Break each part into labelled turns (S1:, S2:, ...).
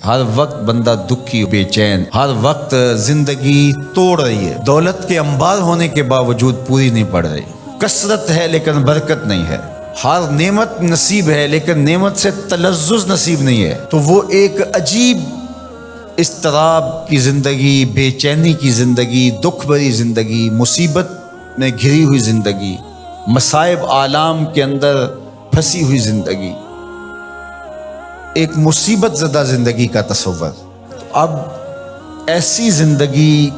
S1: ہر وقت بندہ دکھی بے چین، ہر وقت زندگی توڑ رہی ہے، دولت کے انبار ہونے کے باوجود پوری نہیں پڑ رہی، کثرت ہے لیکن برکت نہیں ہے، ہر نعمت نصیب ہے لیکن نعمت سے تلذذ نصیب نہیں ہے۔ تو وہ ایک عجیب اضطراب کی زندگی، بے چینی کی زندگی، دکھ بھری زندگی، مصیبت میں گھری ہوئی زندگی، مصائب آلام کے اندر پھنسی ہوئی زندگی، ایک مصیبت زدہ زندگی کا تصور۔ اب ایسی زندگی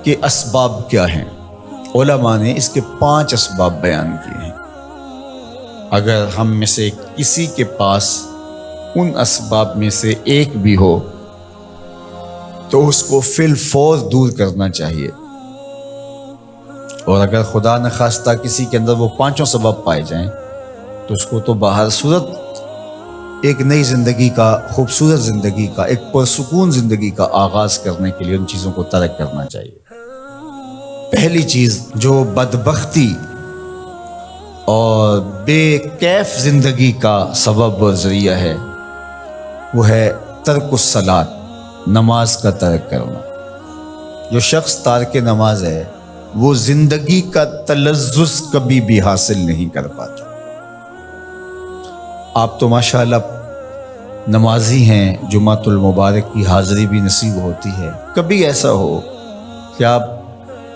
S1: کے اسباب کیا ہیں؟ علماء نے اس کے 5 اسباب بیان کیے ہیں۔ اگر ہم میں سے کسی کے پاس ان اسباب میں سے ایک بھی ہو تو اس کو فی الفور دور کرنا چاہیے، اور اگر خدا نخواستہ کسی کے اندر وہ 5 سبب پائے جائیں تو اس کو تو باہر صورت ایک نئی زندگی کا، خوبصورت زندگی کا، ایک پرسکون زندگی کا آغاز کرنے کے لیے ان چیزوں کو ترک کرنا چاہیے۔ پہلی چیز جو بدبختی اور بے کیف زندگی کا سبب و ذریعہ ہے وہ ہے ترک الصلاۃ، نماز کا ترک کرنا۔ جو شخص تارک نماز ہے وہ زندگی کا تلذذ کبھی بھی حاصل نہیں کر پاتا۔ آپ تو ماشاءاللہ نمازی ہیں، جمعۃ المبارک کی حاضری بھی نصیب ہوتی ہے، کبھی ایسا ہو کہ آپ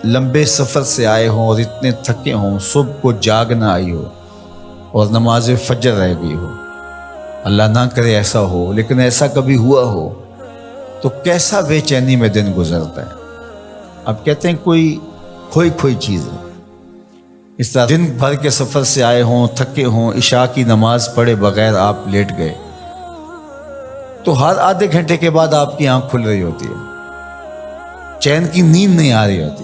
S1: لمبے سفر سے آئے ہوں اور اتنے تھکے ہوں، صبح کو جاگ نہ آئی ہو اور نماز فجر رہ گئی ہو، اللہ نہ کرے ایسا ہو، لیکن ایسا کبھی ہوا ہو تو کیسا بے چینی میں دن گزرتا ہے۔ اب کہتے ہیں کوئی کھوئی چیز ہے، اس طرح دن بھر کے سفر سے آئے ہوں، تھکے ہوں، عشاء کی نماز پڑھے بغیر آپ لیٹ گئے تو ہر آدھے گھنٹے کے بعد آپ کی آنکھ کھل رہی ہوتی ہے، چین کی نیند نہیں آ رہی ہوتی،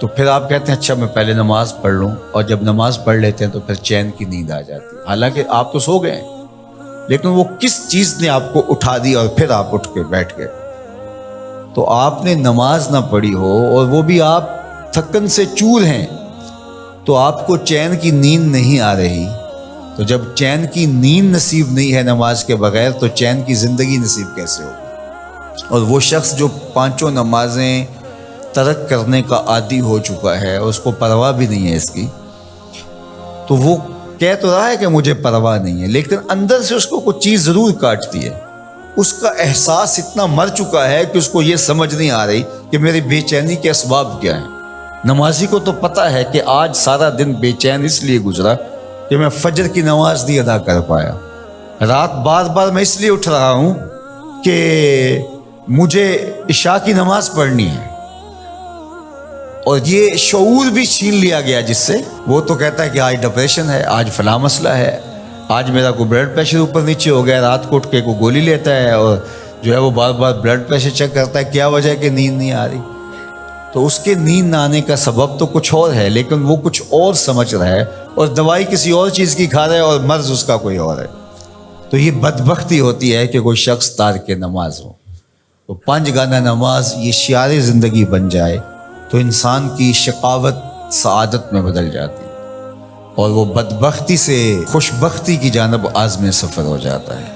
S1: تو پھر آپ کہتے ہیں اچھا میں پہلے نماز پڑھ لوں، اور جب نماز پڑھ لیتے ہیں تو پھر چین کی نیند آ جاتی ہے، حالانکہ آپ تو سو گئے ہیں، لیکن وہ کس چیز نے آپ کو اٹھا دی اور پھر آپ اٹھ کے بیٹھ گئے۔ تو آپ نے نماز نہ پڑھی ہو اور وہ بھی آپ تھکن سے چور ہیں تو آپ کو چین کی نیند نہیں آ رہی، تو جب چین کی نیند نصیب نہیں ہے نماز کے بغیر تو چین کی زندگی نصیب کیسے ہوگی؟ اور وہ شخص جو 5 نمازیں ترک کرنے کا عادی ہو چکا ہے، اس کو پرواہ بھی نہیں ہے اس کی، تو وہ کہہ تو رہا ہے کہ مجھے پرواہ نہیں ہے، لیکن اندر سے اس کو کچھ چیز ضرور کاٹتی ہے، اس کا احساس اتنا مر چکا ہے کہ اس کو یہ سمجھ نہیں آ رہی کہ میری بے چینی کے اسباب کیا ہیں۔ نمازی کو تو پتہ ہے کہ آج سارا دن بے چین اس لیے گزرا کہ میں فجر کی نماز نہیں ادا کر پایا، رات بار بار میں اس لیے اٹھ رہا ہوں کہ مجھے عشاء کی نماز پڑھنی ہے، اور یہ شعور بھی چھین لیا گیا جس سے وہ تو کہتا ہے کہ آج ڈپریشن ہے، آج فلاں مسئلہ ہے، آج میرا کوئی بلڈ پریشر اوپر نیچے ہو گیا، رات کو اٹھ کے کوئی گولی لیتا ہے اور جو ہے وہ بار بار بلڈ پریشر چیک کرتا ہے، کیا وجہ ہے کہ نیند نہیں آ رہی؟ تو اس کے نیند نہ آنے کا سبب تو کچھ اور ہے، لیکن وہ کچھ اور سمجھ رہا ہے اور دوائی کسی اور چیز کی کھا رہا ہے اور مرض اس کا کوئی اور ہے۔ تو یہ بدبختی ہوتی ہے کہ کوئی شخص تارک نماز ہو، تو 5 گانا نماز یہ شعار زندگی بن جائے تو انسان کی شقاوت سعادت میں بدل جاتی ہے اور وہ بدبختی سے خوشبختی کی جانب عازم سفر ہو جاتا ہے۔